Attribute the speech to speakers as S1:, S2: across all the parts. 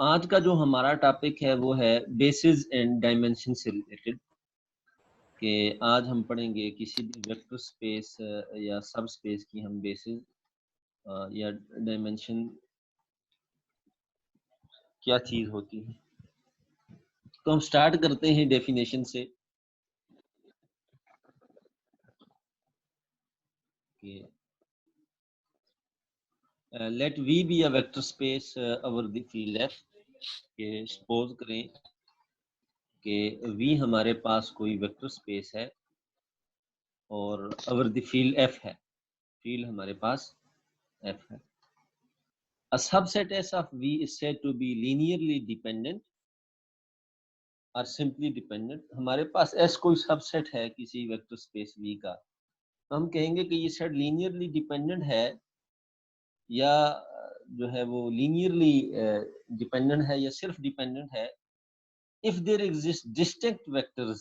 S1: आज का जो हमारा टॉपिक है वो है बेसिस एंड डायमेंशन से रिलेटेड। कि आज हम पढ़ेंगे किसी भी वेक्टर स्पेस या सब स्पेस की हम बेसिस या डायमेंशन क्या चीज होती है। तो हम स्टार्ट करते हैं डेफिनेशन से कि let V be a vector space over the field F. कि सपोज करें कि वी हमारे पास कोई वेक्टर स्पेस है और ओवर द फील्ड एफ है। फील्ड हमारे पास एफ है। A subset S of V is said to be linearly dependent or simply dependent। हमारे पास S कोई सबसेट है किसी वेक्टर स्पेस V का, तो हम कहेंगे कि ये सेट लीनियरली डिपेंडेंट है या जो है वो लीनियरली डिपेंडेंट है या सिर्फ डिपेंडेंट है if there exist distinct vectors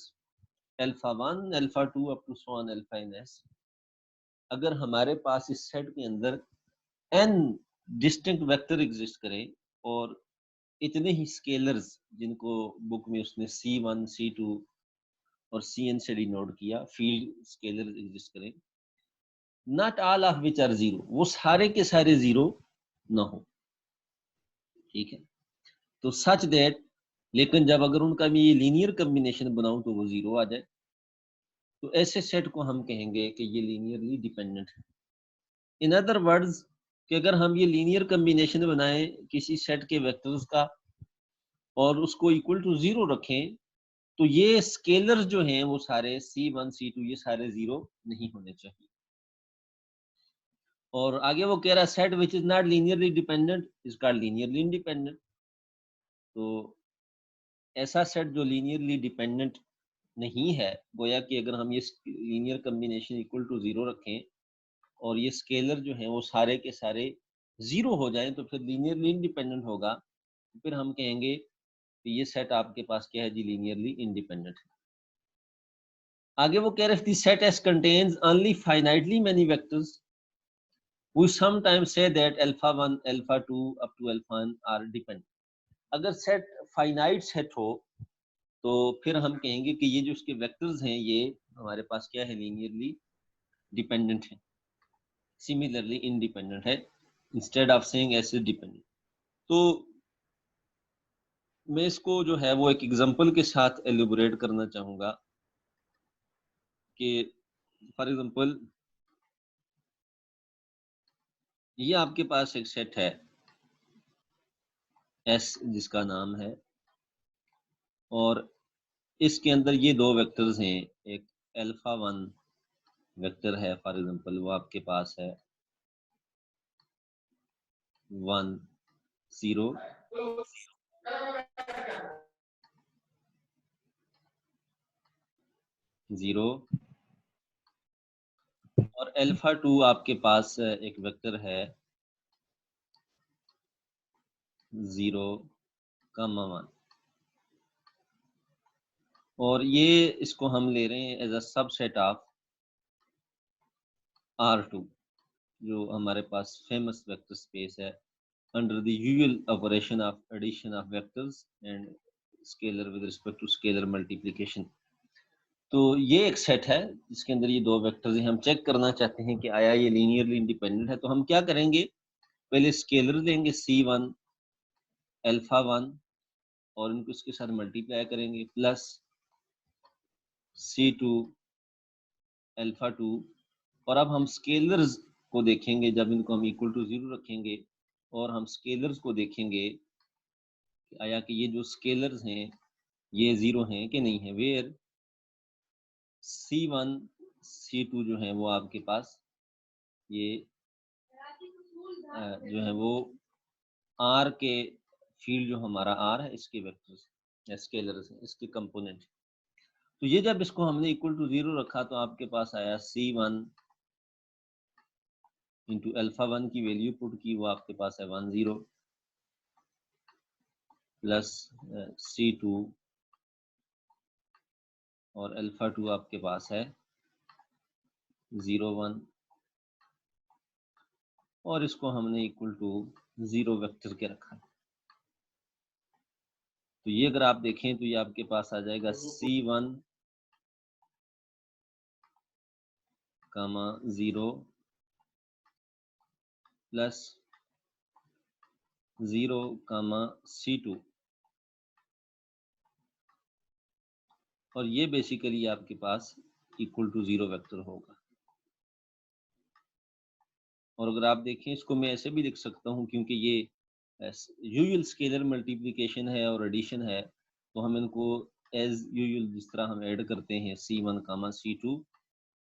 S1: alpha 1 alpha 2 up to so on alpha in S। अगर हमारे पास इस सेट के अंदर n डिस्टिंक्ट वेक्टर एग्जिस्ट करें और इतने ही स्केलर्स जिनको बुक में उसने C1 C2 और Cn से डिनोट किया, फील्ड स्केलर्स एग्जिस्ट करें, not all of which are zero, वो सारे के सारे जीरो ना हो। ठीक है, तो सच दैट, लेकिन जब अगर उनका मैं ये लीनियर कम्बिनेशन बनाऊं तो वो जीरो आ जाए, तो ऐसे सेट को हम कहेंगे कि ये लीनियरली डिपेंडेंट है। इन अदर वर्ड्स कि अगर हम ये लीनियर कम्बिनेशन बनाएं किसी सेट के वेक्टर्स का और उसको इक्वल टू जीरो रखें, तो ये स्केलर्स जो हैं वो सारे C1 C2 ये सारे जीरो नहीं होने चाहिए। और आगे वो कह रहा है set which is not linearly dependent is called linearly independent. तो ऐसा सेट जो लीनियरली डिपेंडेंट नहीं है, गोया कि अगर हम ये linear combination equal to zero रखें और ये स्केलर जो है वो सारे के सारे जीरो हो जाएं, तो फिर लीनियरली इंडिपेंडेंट होगा। तो फिर हम कहेंगे कि ये सेट आपके पास क्या है जी, लीनियरली इंडिपेंडेंट है। आगे वो कह रहे set S contains only finitely many vectors, we sometimes say that alpha 1 alpha 2 up to alpha n are dependent। अगर सेट फाइनाइट सेट हो तो फिर हम कहेंगे कि ये जो उसके वेक्टर्स हैं ये हमारे पास क्या है, लीनियरली डिपेंडेंट है। सिमिलरली इंडिपेंडेंट है, इंस्टेड ऑफ सेइंग ऐसे डिपेंडेंट। तो मैं इसको जो है वो एक एग्जांपल के साथ एलिबोरेट करना चाहूंगा कि फॉर एग्जांपल ये आपके पास एक सेट है एस जिसका नाम है, और इसके अंदर ये दो वेक्टर्स हैं। एक अल्फा 1 वेक्टर है फॉर एग्जांपल, वो आपके पास है 1 0 0, और अल्फा 2 आपके पास एक वेक्टर है 0 कमा 1। और ये इसको हम ले रहे हैं as a subset of R2, जो हमारे पास फेमस वेक्टर स्पेस है under the usual operation of addition of vectors and scalar with respect to scalar multiplication. तो ये एक सेट है जिसके अंदर ये दो वेक्टर्स हैं। हम चेक करना चाहते हैं कि आया ये लीनियरली इंडिपेंडेंट है। तो हम क्या करेंगे, पहले स्केलर लेंगे C1 अल्फा 1 और इनको इसके साथ मल्टीप्लाई करेंगे, प्लस C2 अल्फा 2। और अब हम स्केलर्स को देखेंगे, जब इनको हम इक्वल टू जीरो रखेंगे और हम स्केलर्स को देखेंगे कि आया कि ये जो स्केलर्स हैं ये जीरो हैं कि नहीं है। वेयर C1 C2 जो है वो आपके पास ये जो है वो R के फील्ड जो हमारा R है इसके वेक्टर्स या स्केलर्स हैं, इसके कंपोनेंट। तो ये जब इसको हमने इक्वल टू जीरो रखा तो आपके पास आया C1 इंटू अल्फा 1 की वैल्यू पुट की, वो आपके पास है 1 0, प्लस C2 और अल्फा 2 आपके पास है 0 1, और इसको हमने इक्वल टू जीरो वेक्टर के रखा। तो ये अगर आप देखें तो ये आपके पास आ जाएगा C1, 0 प्लस 0, C2, और ये बेसिकली आपके पास इक्वल टू 0 वेक्टर होगा। और अगर आप देखें इसको मैं ऐसे भी लिख सकता हूँ, क्योंकि ये यूजुअल स्केलर मल्टीप्लिकेशन है और एडिशन है, तो हम इनको एज यूजुअल जिस तरह हम ऐड करते हैं C1, C2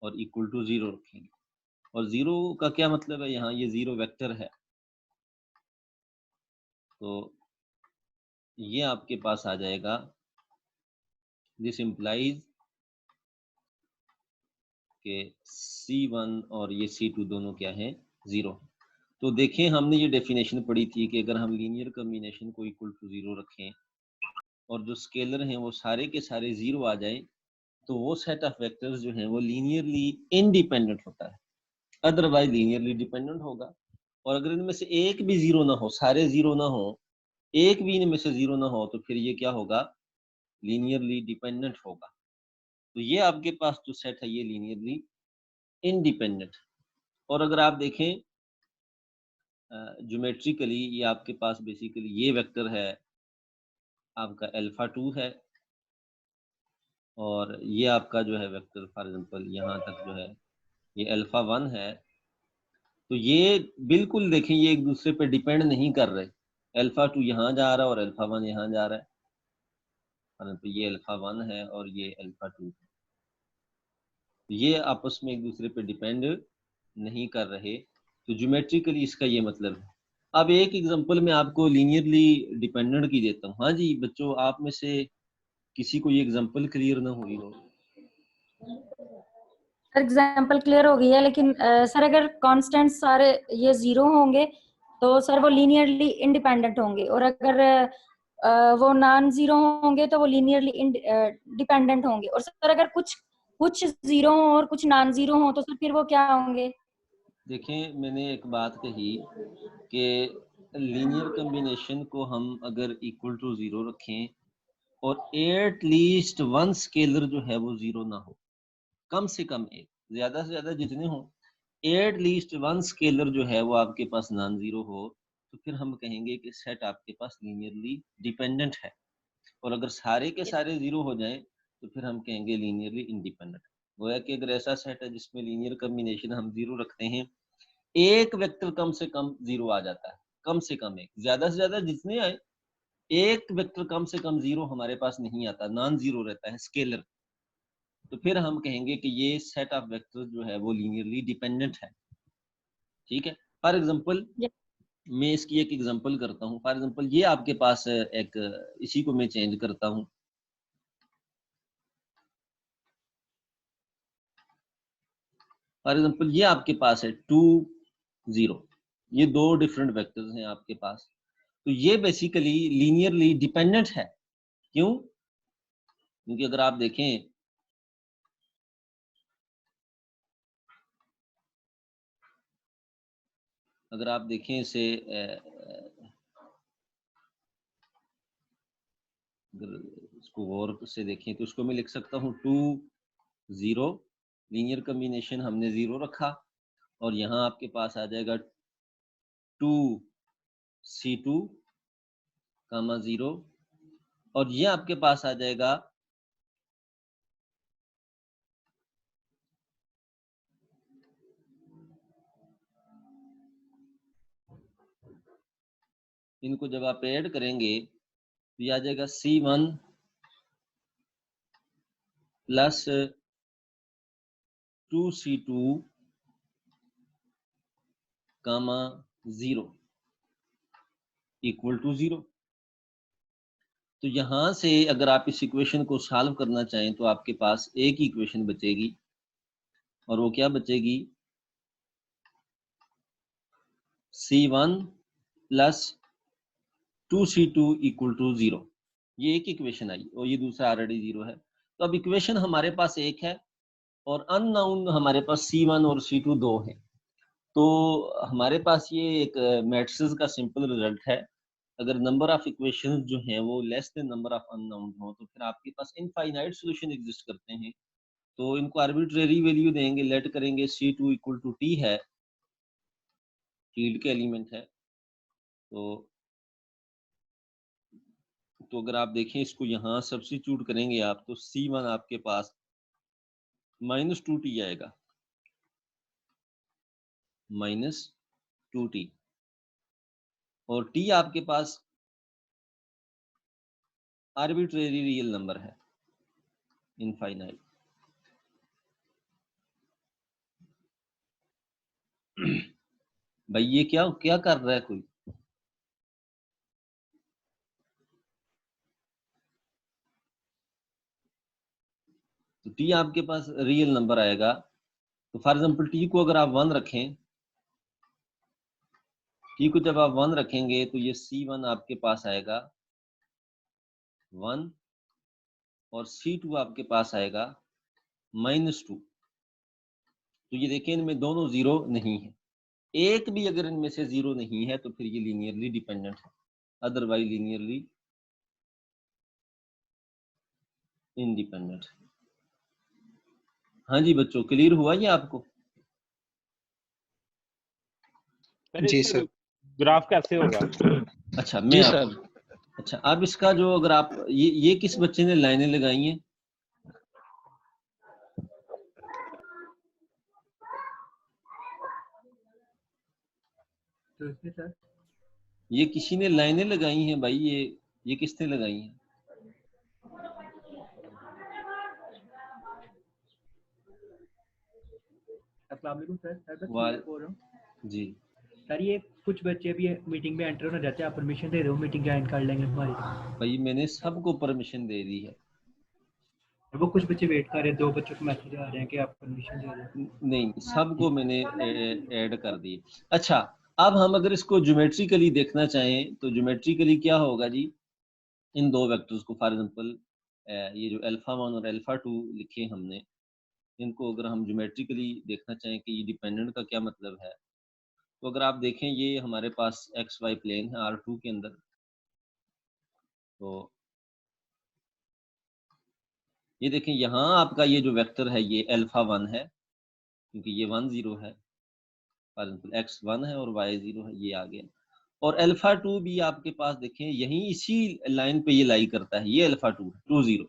S1: और इक्वल टू 0 रखेंगे। और 0 का क्या मतलब है, यहाँ ये 0 वेक्टर है, तो ये आपके पास आ जाएगा, दिस इम्प्लाइज कि C1 और ये C2 दोनों क्या है, 0। तो देखें हमने ये डेफिनेशन पढ़ी थी कि अगर हम लीनियर कम्बिनेशन को इक्वल टू 0 रखें और जो स्केलर हैं वो सारे के सारे 0 आ जाए, तो वो सेट ऑफ वेक्टर्स जो हैं वो लीनियरली इंडिपेंडेंट होता है, अदरवाइज लीनियरली डिपेंडेंट होगा। और अगर इनमें से एक भी 0 ना हो, सारे 0 ना हो, एक भी इनमें से 0 ना हो, तो फिर ये क्या होगा, लीनियरली डिपेंडेंट होगा। तो ये आपके पास जो सेट है ये लीनियरली इंडिपेंडेंट। और अगर आप देखें ज्योमेट्रिकली ये आपके पास बेसिकली ये वेक्टर है आपका अल्फा 2 है, और ये आपका जो है वेक्टर फॉर एग्जांपल यहाँ तक जो है ये अल्फा 1 है। तो ये बिल्कुल देखें ये एक दूसरे पे डिपेंड नहीं कर रहे, अल्फा 2 यहाँ जा रहा है और अल्फा 1 यहाँ जा रहा है, परंतु ये अल्फा 1 है और ये अल्फा 2 है, ये आपस में एक दूसरे पे डिपेंड नहीं कर रहे। तो ज्योमेट्रिकली इसका ये मतलब है। अब एक एग्जांपल मैं आपको लीनियरली डिपेंडेंट की देता हूँ। हाँ जी बच्चों, आप में से किसी को ये एग्जांपल क्लियर ना हुई हो?
S2: एग्जाम्पल क्लियर हो गई है, लेकिन सर अगर कांस्टेंट सारे ये 0 होंगे तो सर वो लीनियरली इंडिपेंडेंट होंगे, और अगर वो नॉन 0 होंगे तो वो लीनियरली डिपेंडेंट होंगे। और सर अगर कुछ 0 हो और कुछ नॉन 0 हो तो सर फिर वो क्या होंगे?
S1: देखें मैंने एक बात कही कि लीनियर कम्बिनेशन को हम अगर इक्वल टू 0 रखें और एट लीस्ट वन स्केलर जो है वो 0 ना हो, कम से कम एक, ज्यादा से ज्यादा जितने हो, एट लीस्ट वन स्केलर जो है वो आपके पास नॉन 0 हो, तो फिर हम कहेंगे कि सेट आपके पास लीनियरली डिपेंडेंट है। और अगर सारे के सारे 0 हो जाएं तो फिर हम कहेंगे लीनियरली इंडिपेंडेंट। गोया कि अगर ऐसा सेट है जिसमें लीनियर कम्बिनेशन हम 0 रखते हैं, एक वेक्टर कम से कम 0 आ जाता है, कम से कम एक, ज्यादा से ज्यादा जितने आए, एक वेक्टर कम से कम 0 हमारे पास नहीं आता, नॉन 0 रहता है स्केलर, तो फिर हम कहेंगे कि ये सेट ऑफ वेक्टर्स जो है वो लीनियरली डिपेंडेंट है। ठीक है, फॉर एग्जांपल मैं इसकी एक एग्जांपल करता हूँ। फॉर एग्जांपल ये आपके पास एक, इसी को मैं चेंज करता हूँ। फॉर एग्जांपल ये आपके पास है 2, 0, ये दो डिफरेंट वेक्टर्स हैं आपके पास, तो ये बेसिकली लीनियरली डिपेंडेंट है। क्यों? क्योंकि अगर आप देखें, अगर आप देखें इसे अगर इसको गौर से देखें तो इसको मैं लिख सकता हूँ 2, 0, लीनियर कम्बिनेशन हमने 0 रखा, और यहाँ आपके पास आ जाएगा 2C2, 0, और ये आपके पास आ जाएगा इनको जब आप ऐड करेंगे तो ये आ जाएगा C1 plus 2C2, 0 equal to 0। तो यहां से अगर आप इस इक्वेशन को सॉल्व करना चाहें तो आपके पास एक ही इक्वेशन बचेगी, और वो क्या बचेगी, C1 plus 2C2 equal to 0। ये एक इक्वेशन आई और ये दूसरा ऑलरेडी 0 है। तो अब इक्वेशन हमारे पास एक है और अननाउन हमारे पास C1 और C2 दो है। तो हमारे पास ये एक मैट्रिक्स का सिंपल रिजल्ट है। अगर नंबर ऑफ इक्वेशंस जो हैं वो less than number of unknown हो तो फिर आपके पास इनफाइनाइट सॉल्यूशन एग्जिस्ट करते हैं। तो इनको आर्बिट्रेरी वैल्यू देंगे, लेट करेंगे C2 इक्वल टू T है, फील्ड के एलिमेंट है। तो अगर आप देखें इसको यहाँ सब्स्टिट्यूट करेंगे आप, तो C1 आपके पास -2T आएगा, -2T, और T आपके पास आर्बिट्रेरी रियल नंबर है, इनफाइनाइट। भाई ये क्या क्या कर रहा है कोई? तो T आपके पास रियल नंबर आएगा। तो फॉर एग्जाम्पल T को अगर आप 1 रखें, T को जब आप 1 रखेंगे तो ये C1 आपके पास आएगा 1 और C2 आपके पास आएगा -2। तो ये देखें इनमें दोनों जीरो नहीं है। एक भी अगर इनमें से जीरो नहीं है तो फिर ये लीनियरली डिपेंडेंट है, अदरवाइज लीनियरली इंडिपेंडेंट। हाँ जी बच्चों, क्लियर हुआ ये आपको?
S3: जी सर। ग्राफ कैसे होगा?
S1: अच्छा मैं आपको, अच्छा अब इसका जो अगर आप ये किस बच्चे ने लाइनें लगाई हैं?
S4: तो सर
S1: ये किसी ने लाइनें लगाई हैं भाई, ये किसने लगाई हैं?
S4: अस्सलाम वालेकुम सर। सर
S1: वाल-
S4: मैं बोल रहा हूँ
S1: जी
S4: सर, ये कुछ बच्चे अभी मीटिंग में एंटर होना चाहते हैं, आप परमिशन दे दो, मीटिंग ज्वाइन कर लेंगे हमारी।
S1: भाई मैंने सबको परमिशन दे दी है।
S4: वो कुछ बच्चे वेट कर रहे हैं, 2 बच्चों को मैसेज आ रहे हैं कि आप परमिशन दे दें।
S1: नहीं, सबको मैंने ऐड कर दी। अच्छा अब हम अगर इसको ज्योमेट्रिकली देखना चाहें तो ज्योमेट्रिकली क्या होगा जी, इन दो वेक्टर्स को फॉर एग्जांपल ये जो अल्फा 1 और अल्फा 2 लिखे हमने, इनको अगर हम ज्योमेट्रिकली देखना चाहें कि ये डिपेंडेंट का क्या मतलब है, तो अगर आप देखें ये हमारे पास XY प्लेन है R2 के अंदर। तो ये देखें यहाँ आपका ये जो वेक्टर है ये अल्फा 1 है, क्योंकि ये 1 0 है, फॉर एग्जांपल X1 है और Y 0 है, ये आ गया। और अल्फा 2 भी आपके पास देखें यहीं इसी लाइन पे ये लाई करता है, ये अल्फा 2 2 0,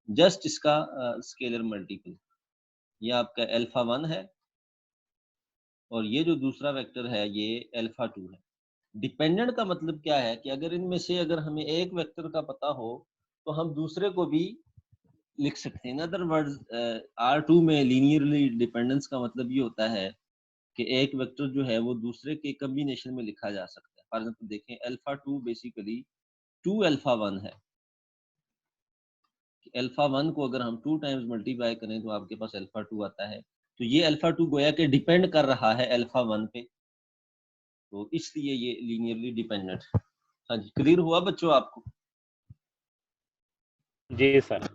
S1: जस्ट इसका स्केलर मल्टीपल। ये आपका अल्फा 1 है और ये जो दूसरा वेक्टर है ये अल्फा 2 है। डिपेंडेंट का मतलब क्या है कि अगर इनमें से अगर हमें एक वेक्टर का पता हो तो हम दूसरे को भी लिख सकते हैं। इन अदर वर्ड्स R2 में लीनियरली डिपेंडेंस का मतलब ये होता है कि एक वेक्टर जो है वो दूसरे के कॉम्बिनेशन में लिखा जा सकता है। फॉर एग्जांपल देखें अल्फा 2 बेसिकली 2 अल्फा 1 है। अल्फा 1 को अगर हम 2 टाइम्स मल्टीप्लाई करें तो आपके पास अल्फा 2 आता है। तो ये अल्फा 2 गोया के डिपेंड कर रहा है अल्फा 1 पे, तो इसलिए ये लीनियरली डिपेंडेंट। हाँ जी, क्लियर हुआ बच्चों आपको?
S3: जी सर।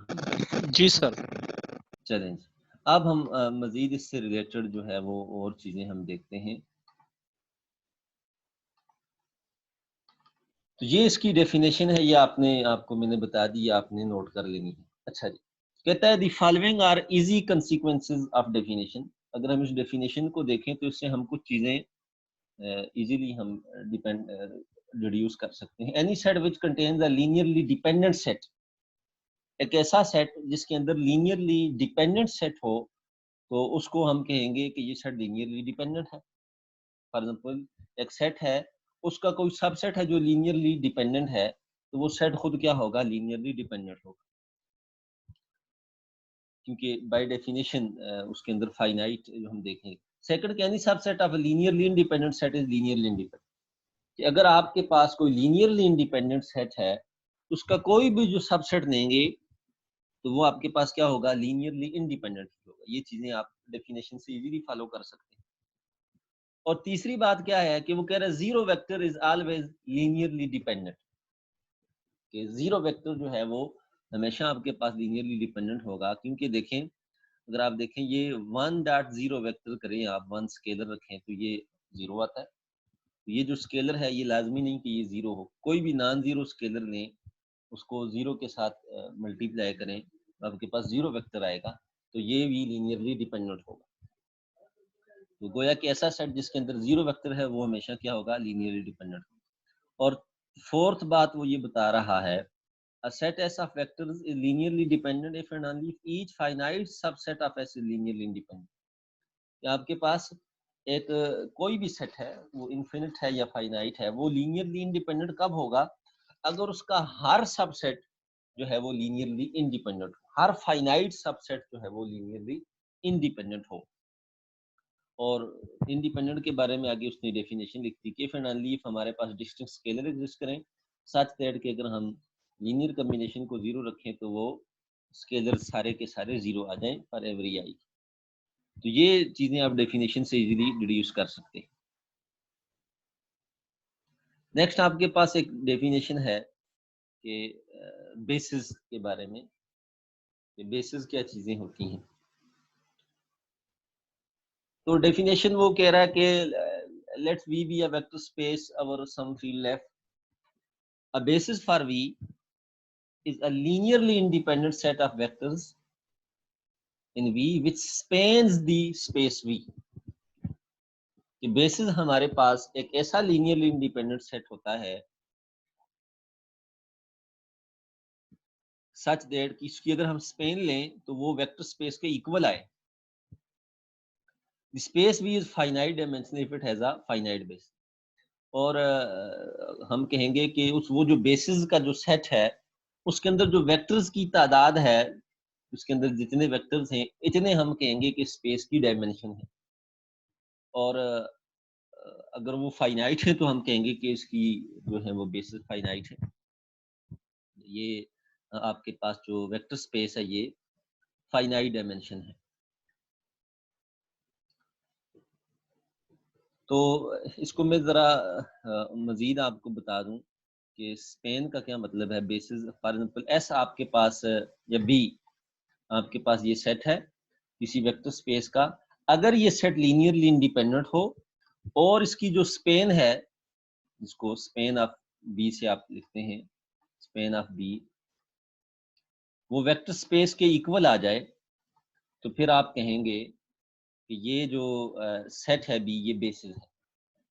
S5: जी सर।
S1: चलें अब हम मजीद इससे रिलेटेड जो है वो और चीजें हम देखते हैं। तो ये इसकी डेफिनेशन है, ये आपको मैंने बता दी, आपने नोट कर लेनी है। अच्छा जी, कहता है the following are easy consequences of definition. अगर हम इस डेफिनेशन को देखें तो इससे हम कुछ चीजें इजीली हम डिड्यूस कर सकते हैं। Any set which contains a linearly dependent set, एक ऐसा सेट जिसके अंदर लीनियरली डिपेंडेंट सेट हो तो उसको हम कहेंगे कि ये सेट लीनियरली डिपेंडेंट है। फॉर एग्जांपल एक सेट है, उसका कोई सबसेट है जो लीनियरली डिपेंडेंट है, तो वो सेट खुद क्या होगा, लीनियरली डिपेंडेंट होगा, क्योंकि बाय डेफिनेशन उसके अंदर फाइनाइट जो हम देखेंगे। सेकंड के any subset of linearly independent set is linearly independent, कि अगर आपके पास कोई लीनियरली इंडिपेंडेंट सेट है, उसका कोई भी जो सबसेट लेंगे तो वो आपके पास क्या होगा, लीनियरली इंडिपेंडेंट होगा। ये चीजें आप डेफिनेशन से इजीली फॉलो कर सकते हैं। और तीसरी बात क्या है कि वो कह रहा है zero vector is always linearly dependent, कि जीरो वेक्टर जो है वो हमेशा आपके पास लीनियरली डिपेंडेंट होगा। क्योंकि देखें अगर आप देखें ये 1.0 वेक्टर करें आप, 1 स्केलर रखें तो ये 0 आता है, ये जो स्केलर है ये लाजमी नहीं कि ये जीरो हो, कोई भी नॉन जीरो स्केलर लें, उसको जीरो के साथ मल्टीप्लाई करें, आपके पास जीरो वेक्टर आएगा, तो ये भी लीनियरली डिपेंडेंट होगा। तो गोया कि ऐसा सेट जिसके अंदर जीरो वेक्टर है वो हमेशा क्या होगा, लीनियरली डिपेंडेंट होगा। और फोर्थ बात वो ये बता रहा है, a set S of vectors is linearly dependent if and only if each finite subset of S is linearly independent। या आपके पास एक कोई भी सेट है, वो इन्फिनिट है या फाइनाइट है, वो लीनियरली इंडिपेंडेंट कब होगा, अगर उसका हर सबसेट जो है वो लीनियरली इंडिपेंडेंट हो, हर फाइनाइट सबसेट जो है वो लीनियरली इंडिपेंडेंट हो। और इंडिपेंडेंट के बारे में आगे उसने डेफिनेशन लिखी कि इफ एंड ओनली इफ हमारे पास डिस्टिंक्ट स्केलर एग्जिस्ट करें सच दैट कि अगर हम लीनियर कॉम्बिनेशन को जीरो रखें तो वो स्केलर सारे के सारे जीरो आ जाएं फॉर एवरी आई। तो ये चीजें आप डेफिनेशन से इजीली डिड्यूस कर सकते हैं। नेक्स्ट आपके पास एक डेफिनेशन है कि बेसिस के बारे में, कि बेसिस क्या चीजें होती हैं। तो डेफिनेशन वो कह रहा है कि let's V be a vector space over some field F, a basis for V is a linearly independent set of vectors in V which spans the space V। कि बेसिस हमारे पास एक ऐसा लीनियरली इंडिपेंडेंट सेट होता है such that कि इसकी अगर हम स्पेन लें तो वो वेक्टर स्पेस के इक्वल आए। The space V is finite dimensional if it has a finite base। और हम कहेंगे कि उस वो जो बेसिस का जो सेट है उसके अंदर जो वेक्टर्स की तादाद है, उसके अंदर जितने वेक्टर्स हैं इतने हम कहेंगे कि स्पेस की डायमेंशन है। और अगर वो फाइनाइट है तो हम कहेंगे कि इसकी जो है वो बेसिस फाइनाइट है। ये आपके पास जो वेक्टर स्पेस है ये फाइनाइट डायमेंशन है। तो इसको मैं ज़रा मज़ीद आपको बता दूं कि स्पेन का क्या मतलब है। बेसिस फॉर एग्जांपल एस आपके पास या बी आपके पास ये सेट है किसी वेक्टर स्पेस का, अगर ये सेट लीनियरली इंडिपेंडेंट हो और इसकी जो स्पेन है, जिसको स्पेन ऑफ बी से आप लिखते हैं, स्पेन ऑफ बी, वो वेक्टर स्पेस के इक्वल आ जाए, तो फिर आप कहेंगे कि ये जो सेट है बी ये बेसिस है।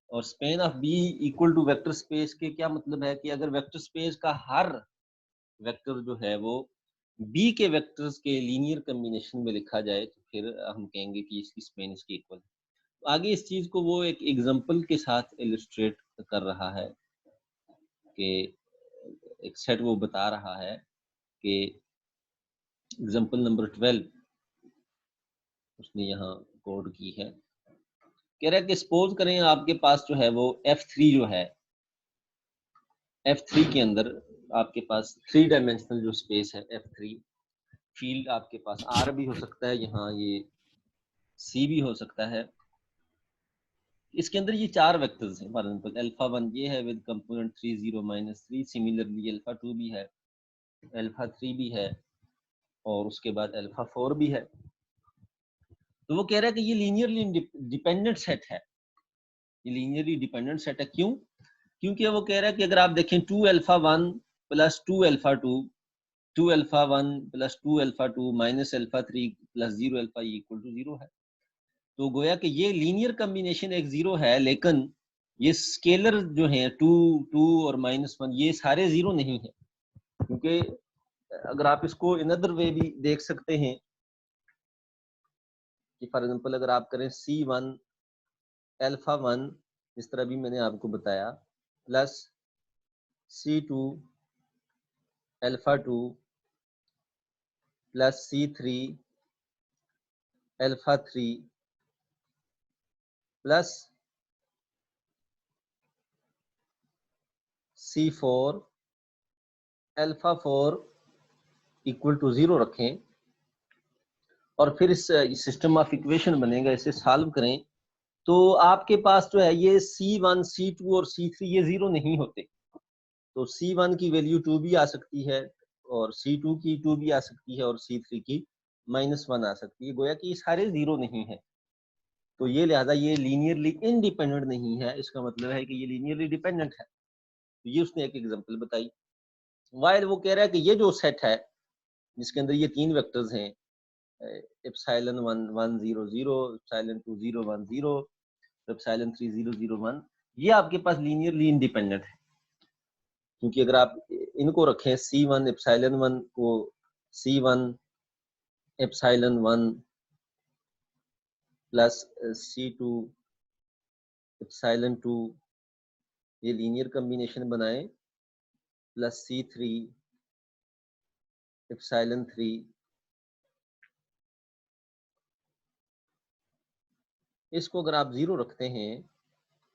S1: और span of B equal to vector space के क्या मतलब है कि अगर वेक्टर स्पेस का हर वेक्टर जो है वो बी के वेक्टर्स के लीनियर कॉम्बिनेशन में लिखा जाए तो फिर हम कहेंगे कि इसकी स्पेन इसके इक्वल है। तो आगे इस चीज को वो एक एग्जांपल के साथ इलस्ट्रेट कर रहा है कि एक सेट वो बता रहा है कि एग्जांपल नंबर 12 उसने यहाँ कोड की है। कह रहा है कि सपोज करें आपके पास जो है वो F3 जो है, F3 के अंदर आपके पास 3 डायमेंशनल जो स्पेस है F3, फील्ड आपके पास R भी हो सकता है, यहाँ ये C भी हो सकता है। इसके अंदर ये 4 वेक्टर्स हैं। फॉर एग्जांपल अल्फा 1 ये है विद कंपोनेंट 3 0 -3, सिमिलरली अल्फा 2 भी है, अल्फा 3 भी है और उसके बाद अल्फा 4 भी है। तो वो कह रहा है कि ये लीनियरली डिपेंडेंट सेट है, ये लीनियरली डिपेंडेंट सेट है। क्यों? क्योंकि वो कह रहा है कि अगर आप देखें 2α1 + 2α2, 2α1 + 2α2 - अल्फा3 + 0α = 0 है। तो गोया कि ये लीनियर कॉम्बिनेशन एक 0 है, लेकिन ये स्केलर जो है 2 2 और -1 ये सारे 0 नहीं है। क्योंकि अगर आप इसको इन अदर वे भी देख सकते हैं कि फॉर एग्जांपल अगर आप करें C1 अल्फा 1 इस तरह भी मैंने आपको बताया plus C2 alpha 2 plus C3 alpha 3 plus C4 alpha 4 = 0 रखें और फिर इस सिस्टम ऑफ इक्वेशन बनेगा, इसे सॉल्व करें तो आपके पास जो है ये C1 C2 और C3 ये 0 नहीं होते। तो C1 की वैल्यू 2 भी आ सकती है और C2 की 2 भी आ सकती है और C3 की -1 आ सकती है। गोया कि ये सारे 0 नहीं है। तो ये लिहाजा ये लीनियरली इंडिपेंडेंट नहीं है, इसका मतलब है कि ये लीनियरली डिपेंडेंट है। तो ये उसने एक एग्जांपल बताई। वाइल वो कह रहा है कि ये जो सेट है जिसके अंदर ये तीन वेक्टर्स हैं, एप्सिलॉन 1 1 0 0, एप्सिलॉन 2 0 1 0, एप्सिलॉन 3 0 0 1, ये आपके पास लीनियरली इंडिपेंडेंट है। क्योंकि अगर आप इनको रखें C1 एप्सिलॉन 1 को C1 epsilon 1 plus C2 epsilon 2, ये लीनियर कॉम्बिनेशन बनाएं, प्लस C3 एप्सिलॉन 3, इसको अगर आप जीरो रखते हैं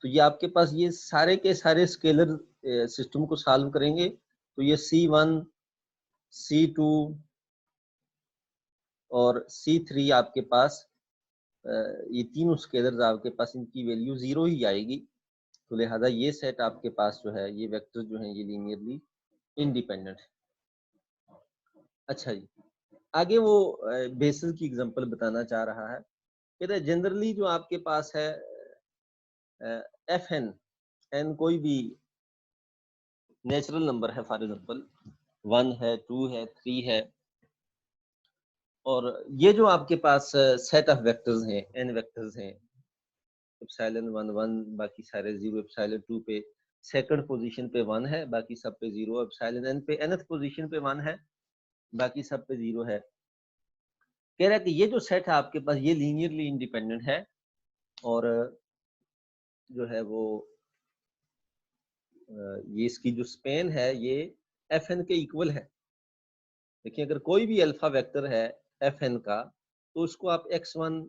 S1: तो ये आपके पास ये सारे के सारे स्केलर सिस्टम को सॉल्व करेंगे। तो ये C1 C2 और C3 आपके पास ये तीनों स्केलर्स आपके पास इनकी वैल्यू जीरो ही आएगी। तो लिहाजा ये सेट आपके पास जो है, ये वेक्टर जो है ये लीनियरली इंडिपेंडेंट है। अच्छा जी, आगे वो बेसिस की एग्जांपल बताना चाह रहा है। कहते हैं जनरली जो आपके पास है FN, n कोई भी नेचुरल नंबर है, फॉर एग्जांपल 1 है, 2 है, 3 है, और ये जो आपके पास सेट ऑफ वेक्टर्स हैं, n वेक्टर्स हैं, एप्सिलॉन 1 1, बाकी सारे 0, एप्सिलॉन 2 पे सेकंड पोजीशन पे 1 है, बाकी सब पे 0, एप्सिलॉन n पे nth पोजीशन पे 1 है, बाकी सब पे 0 है। कह रहा है कि ये जो सेट है आपके पास ये लीनियरली इंडिपेंडेंट है और जो है वो ये इसकी जो स्पेन है ये FN के इक्वल है। देखिए अगर कोई भी अल्फा वेक्टर है FN का तो उसको आप x1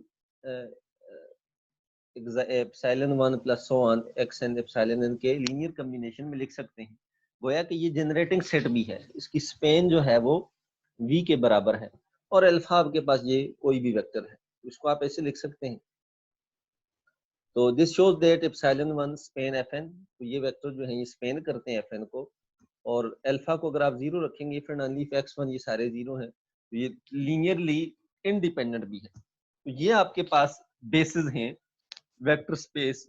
S1: epsilon 1 plus so on xn epsilon n के लीनियर कॉम्बिनेशन में लिख सकते हैं। गोया कि ये जनरेटिंग सेट भी है, इसकी स्पेन जो है वो v के बराबर है और अल्फा आपके पास ये कोई भी वेक्टर है, इसको आप ऐसे लिख सकते हैं। तो this shows that epsilon 1 Spain FN, तो ये वेक्टर जो है ये स्पेन करते हैं FN को, और अल्फा को अगर आप जीरो रखेंगे फिर नॉन x1 ये सारे जीरो हैं, तो ये लीनियरली इंडिपेंडेंट भी है। तो ये आपके पास बेसिस हैं वेक्टर स्पेस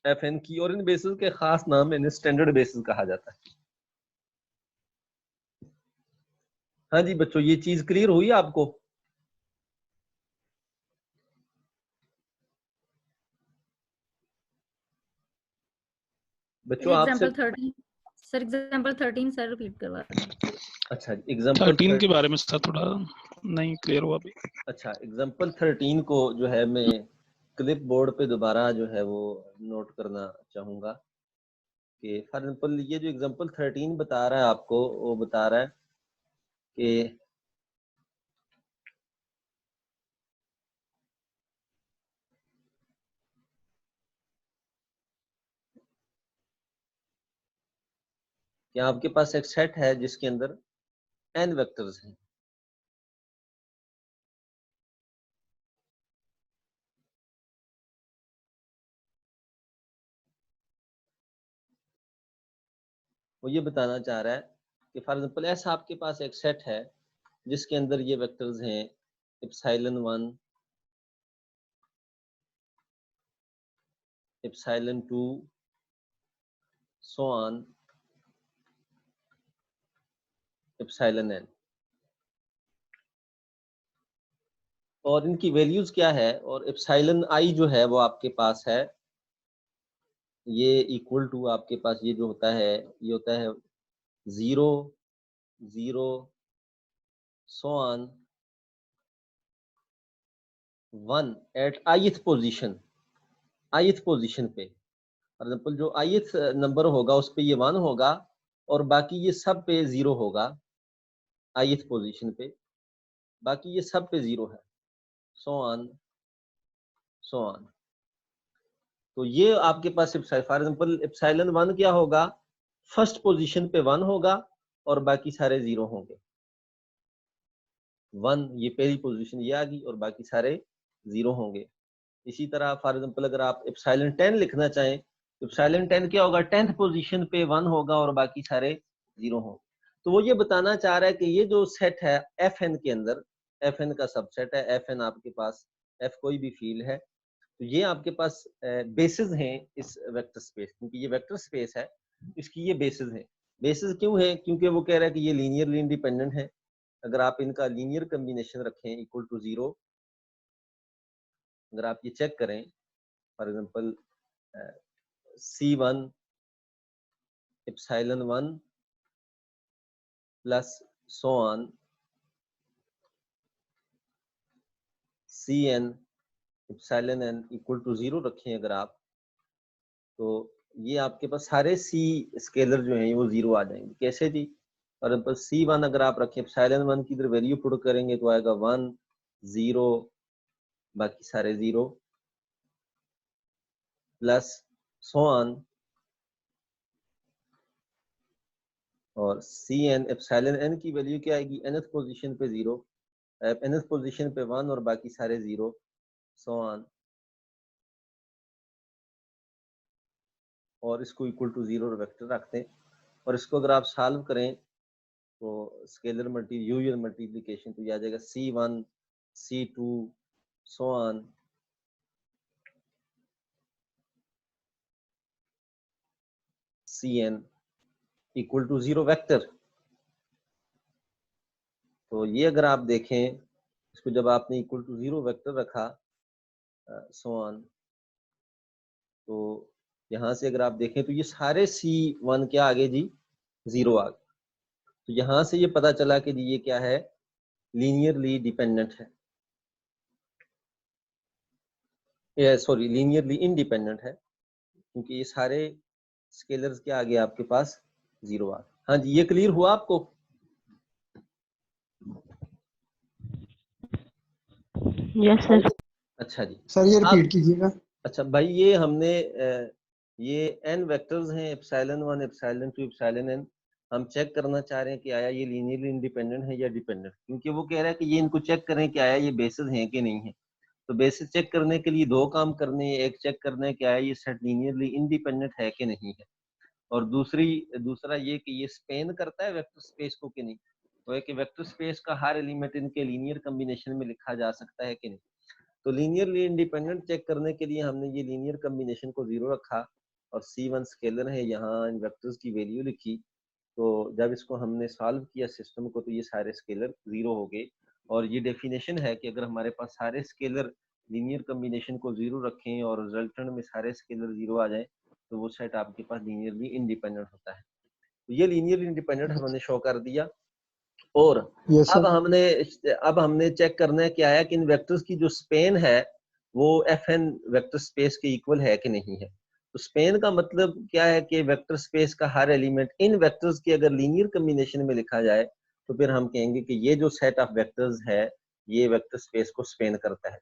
S1: FN की, और इन बेसिस के खास नाम इन्हें स्टैंडर्ड बेसिस कहा जाता है। हाँ जी बच्चों, ये चीज क्लियर हुई आपको? बच्चों आपसे
S2: example 13 sir, example 13 sir repeat करवा दें।
S1: अच्छा एग्जांपल
S3: 13 के बारे में सर थोड़ा नहीं क्लियर हुआ अभी।
S1: अच्छा एग्जांपल 13 को जो है मैं क्लिप बोर्ड पे दोबारा जो है वो नोट करना चाहूंगा कि फॉर एग्जांपल ये जो एग्जांपल 13 बता रहा है आपको, वो बता रहा है कि आपके पास एक सेट है जिसके अंदर n वेक्टर्स हैं। वो ये बताना चाह रहा है कि फॉर एग्जांपल ऐसा आपके पास एक सेट है जिसके अंदर ये वेक्टर्स हैं epsilon 1, epsilon 2, so on epsilon n, और इनकी वैल्यूज क्या है, और एप्सिलॉन i जो है वो आपके पास है ये इक्वल टू आपके पास ये जो होता है ये होता है 0 0 so on 1 at ith position, ith position पे। फॉर एग्जांपल जो ith नंबर होगा उस पे ये 1 होगा और बाकी ये सब पे 0 होगा ith पोजीशन पे, बाकी ये सब पे 0 है, सो ऑन सो ऑन। तो ये आपके पास फॉर एग्जांपल एप्सिलॉन 1 क्या होगा, फर्स्ट पोजीशन पे 1 होगा और बाकी सारे 0 होंगे। 1 ये पहली पोजीशन ये आ गई और बाकी सारे 0 होंगे। इसी तरह फॉर एग्जांपल अगर आप एप्सिलॉन 10 लिखना चाहें तो एप्सिलॉन 10 क्या होगा, 10th पोजीशन पे 1 होगा और बाकी सारे 0 होंगे। तो वो ये बताना चाह रहा है कि ये जो सेट है FN के अंदर, FN का सबसेट है, FN आपके पास F कोई भी फील्ड है, तो ये आपके पास बेसिस हैं इस वेक्टर स्पेस, क्योंकि ये वेक्टर स्पेस है, इसकी ये बेसिस है। बेसिस क्यों है? क्योंकि वो कह रहा है कि ये लीनियरली इंडिपेंडेंट है। अगर आप इनका लीनियर कम्बिनेशन रखें इक्वल टू 0, अगर आप ये चेक करें, for example C1 epsilon 1 plus so on Cn epsilon n equal to 0 रखें अगर आप, तो ये आपके पास सारे C स्केलर जो हैं वो 0 आ जाएंगे। कैसे जी? और C1 अगर आप रखें एप्सिलॉन 1 की इधर वैल्यू पुट करेंगे तो आएगा 1 0, बाकी सारे 0 प्लस सो ऑन, और Cn एप्सिलॉन n की वैल्यू क्या आएगी? nth पोजीशन पे 0, nth पोजीशन पे 1 और बाकी सारे 0, सो ऑन, और इसको इक्वल टू 0 वेक्टर रखते हैं। और इसको अगर आप सॉल्व करें तो स्केलर यूनियन मल्टीप्लिकेशन तो ये आ जाएगा C1 C2 so on Cn equal to 0 vector. तो ये अगर आप देखें, इसको जब आपने इक्वल टू 0 वेक्टर रखा सो ऑन, तो यहाँ से अगर आप देखें तो ये सारे C1 क्या आ गए जी? 0 आ गए। तो यहाँ से ये पता चला कि जी ये क्या है? लीनियरली डिपेंडेंट है, सॉरी लीनियरली इंडिपेंडेंट है, क्योंकि ये सारे स्केलर्स क्या आ गए आपके पास? 0 आ गए। हाँ जी, ये क्लियर हुआ आपको?
S5: Yes sir.
S1: अच्छा जी,
S6: सर ये रिपीट कीजिएगा।
S1: अच्छा भाई, ये हमने ये n वेक्टर्स हैं, एप्सिलॉन 1 एप्सिलॉन 2 एप्सिलॉन n। हम चेक करना चाह रहे हैं कि आया ये लीनियरली इंडिपेंडेंट है या डिपेंडेंट, क्योंकि वो कह रहा है कि ये इनको चेक करें कि आया ये बेसिस हैं कि नहीं है। तो बेसिस चेक करने के लिए दो काम करने हैं, एक चेक करना है कि आया ये सेट लीनियरली इंडिपेंडेंट है कि नहीं है, और दूसरा ये कि ये स्पेन करता है वेक्टर स्पेस को कि नहीं। तो है कि वेक्टर स्पेस का हर एलिमेंट इनके लीनियर कॉम्बिनेशन में लिखा जा सकता है कि नहीं। तो लीनियरली इंडिपेंडेंट चेक करने के लिए हमने ये लीनियर कॉम्बिनेशन को 0 रखा, और C1 स्केलर है, यहाँ इन वेक्टर्स की वैल्यू लिखी। तो जब इसको हमने सॉल्व किया सिस्टम को, तो ये सारे स्केलर 0 हो गए। और ये डेफिनेशन है कि अगर हमारे पास सारे स्केलर लीनियर कॉम्बिनेशन को 0 रखें और रिजल्टेंट में सारे स्केलर 0 आ जाए, तो वो सेट आपके पास लीनियरली इंडिपेंडेंट होता है। तो ये लीनियरली इंडिपेंडेंट हमने शो कर दिया। और
S6: यस
S1: अब
S6: सर।
S1: हमने चेक करना है कि आया कि इन वेक्टर्स की जो स्पेन है वो Fn वेक्टर स्पेस के इक्वल है कि नहीं है। तो स्पेन का मतलब क्या है कि वेक्टर स्पेस का हर एलिमेंट इन वेक्टर्स की अगर लीनियर कॉम्बिनेशन में लिखा जाए, तो फिर हम कहेंगे कि ये जो सेट ऑफ वेक्टर्स है ये वेक्टर स्पेस को स्पेन करता है।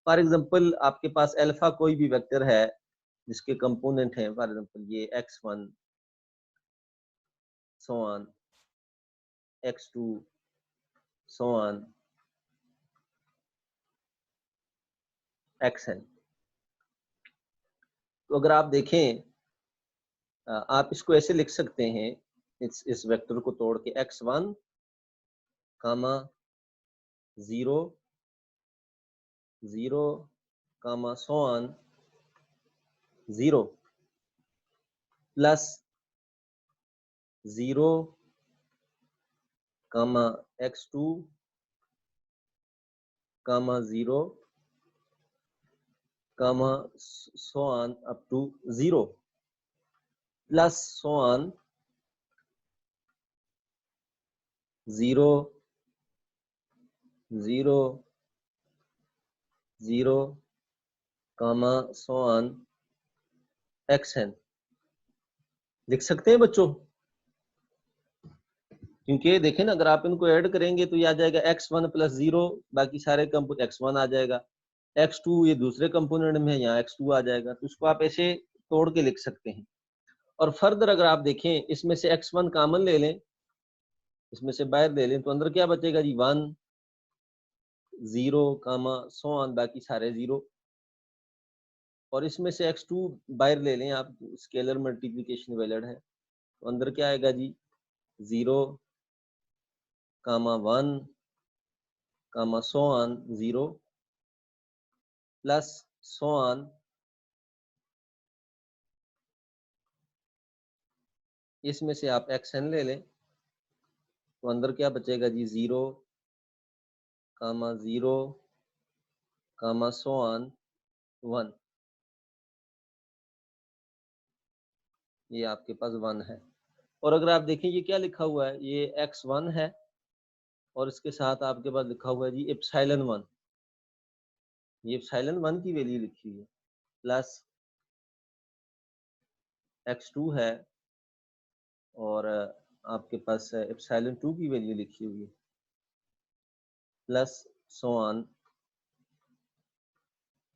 S1: फॉर एग्जांपल आपके पास अल्फा कोई भी वेक्टर है जिसके कंपोनेंट हैं, फॉर एग्जांपल ये x1 so on x2 so on xn। तो अगर आप देखें, आप इसको ऐसे लिख सकते हैं, इस वेक्टर को तोड़ के x1 comma 0 0 comma so on 0 plus 0 comma x2 comma 0 comma so on up to 0 plus so on 0 0 0 comma so on xn। लिख सकते हैं बच्चों? क्योंकि देखें ना, अगर आप इनको ऐड करेंगे तो ये आ जाएगा x1 प्लस 0, बाकी सारे कंपोनेंट x1 आ जाएगा, x2 ये दूसरे कंपोनेंट में है, यहाँ x2 आ जाएगा। तो इसको आप ऐसे तोड़ के लिख सकते हैं। और फर्दर अगर आप देखें, इसमें से x1 कॉमन ले लें, इसमें से बाहर ले लें, तो अंदर क्या बचेगा जी? 1 0 कामा सो ऑन, बाकी सारे 0। और इसमें से x2 बाहर ले लें आप, स्केलर मल्टीप्लिकेशन वैलिड है, तो अंदर क्या आएगा जी? 0 comma 1 comma so on 0 plus so on, इसमें से आप xn ले लें तो अंदर क्या बचेगा जी 0, 0, सो ऑन 1, ये आपके पास 1 है। और अगर आप देखें ये क्या लिखा हुआ है, ये x1 है और इसके साथ आपके पास लिखा हुआ है जी एप्सिलॉन 1, ये एप्सिलॉन 1 की वैल्यू लिखी हुई है, प्लस x2 है और आपके पास एप्सिलॉन 2 की वैल्यू लिखी हुई है, प्लस सो ऑन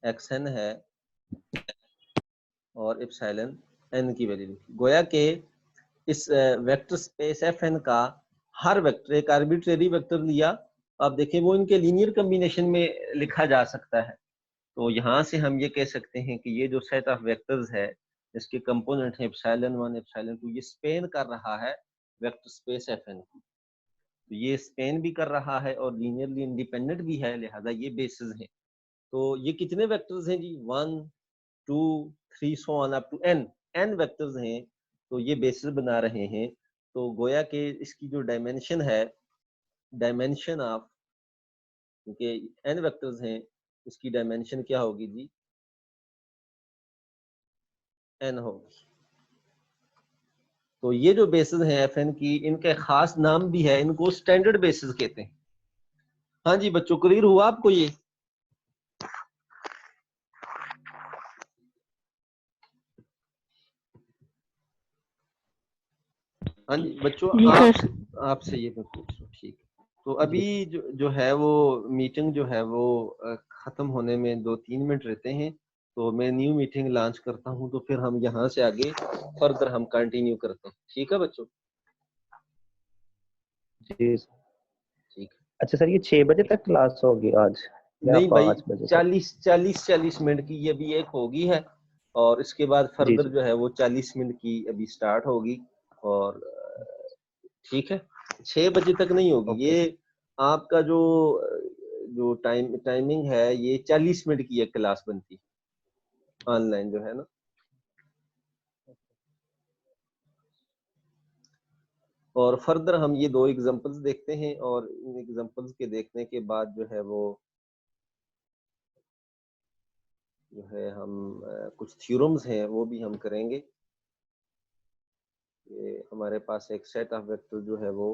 S1: xn है और एप्सिलॉन n की वैल्यू लिखी। गोया के इस वेक्टर स्पेस fn का हर वेक्टर एक आर्बिट्रेरी वेक्टर लिया, आप देखें वो इनके लीनियर कॉम्बिनेशन में लिखा जा सकता है। तो यहाँ से हम ये कह सकते हैं कि ये जो सेट ऑफ वेक्टर्स है इसके कंपोनेंट है एप्सिलॉन 1, एप्सिलॉन 2, ये स्पेन कर रहा है वेक्टर स्पेस fn की। तो ये स्पेन भी कर रहा है और लीनियरली इंडिपेंडेंट भी है, लिहाजा ये बेसिस हैं। तो ये कितने वेक्टर्स हैं जी, 1, 2, 3 so on up to n vectors हैं, तो ये बेसिस बना रहे हैं। तो गोया के इसकी जो डायमेंशन है, डायमेंशन ऑफ, क्योंकि n वेक्टर्स हैं, इसकी डायमेंशन क्या होगी जी, n होगी। तो ये जो बेसिस हैं fn की, इनके खास नाम भी है, इनको स्टैंडर्ड बेसिस कहते हैं। हाँ जी बच्चों, क्लियर हुआ आपको ये? हाँ जी बच्चों,
S5: जी
S1: आप
S5: सर।
S1: आपसे ये मैं पूछ रहा हूँ, ठीक है। तो अभी जो है वो मीटिंग जो है वो खत्म होने में 2-3 मिनट रहते हैं, तो मैं न्यू मीटिंग लॉन्च करता हूँ, तो फिर हम यहाँ से आगे फर्दर हम कंटिन्यू करते हैं, ठीक है बच्चों?
S6: जी
S1: ठीक है।
S6: अच्छा सर, ये 6 बजे तक क्लास होगी आज या
S1: नहीं भाई,
S6: 5 बजे तक?
S1: 40 मिनट की ये अभी एक होगी है, और इसके बाद
S6: जी
S1: फर्दर
S6: जी
S1: जो है वो 40 मिनट की अभी स्टार्ट होगी। और ठीक है, 6 बजे तक नहीं होगी
S6: ओके।
S1: ये। आपका जो टाइमिंग है, ये 40 मिनट की एक क्लास बनती है ऑनलाइन जो है ना। और फर्दर हम ये 2 एग्जांपल्स देखते हैं, और इन एग्जांपल्स के देखने के बाद जो है वो जो है हम कुछ थ्योरम्स हैं वो भी हम करेंगे। ये हमारे पास एक सेट ऑफ वेक्टर जो है वो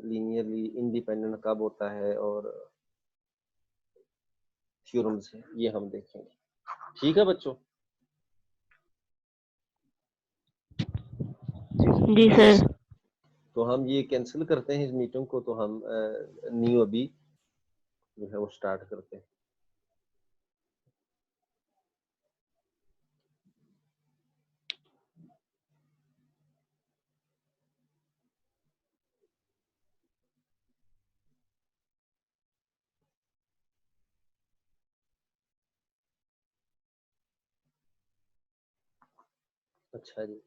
S1: लीनियरली इंडिपेंडेंट कब होता है, और थ्योरम्स है ये हम देखेंगे, ठीक है बच्चों?
S5: जी सर।
S1: तो हम ये कैंसिल करते हैं इस मीटिंग को, तो हम न्यू अभी जो है वो स्टार्ट करते हैं। अच्छा जी।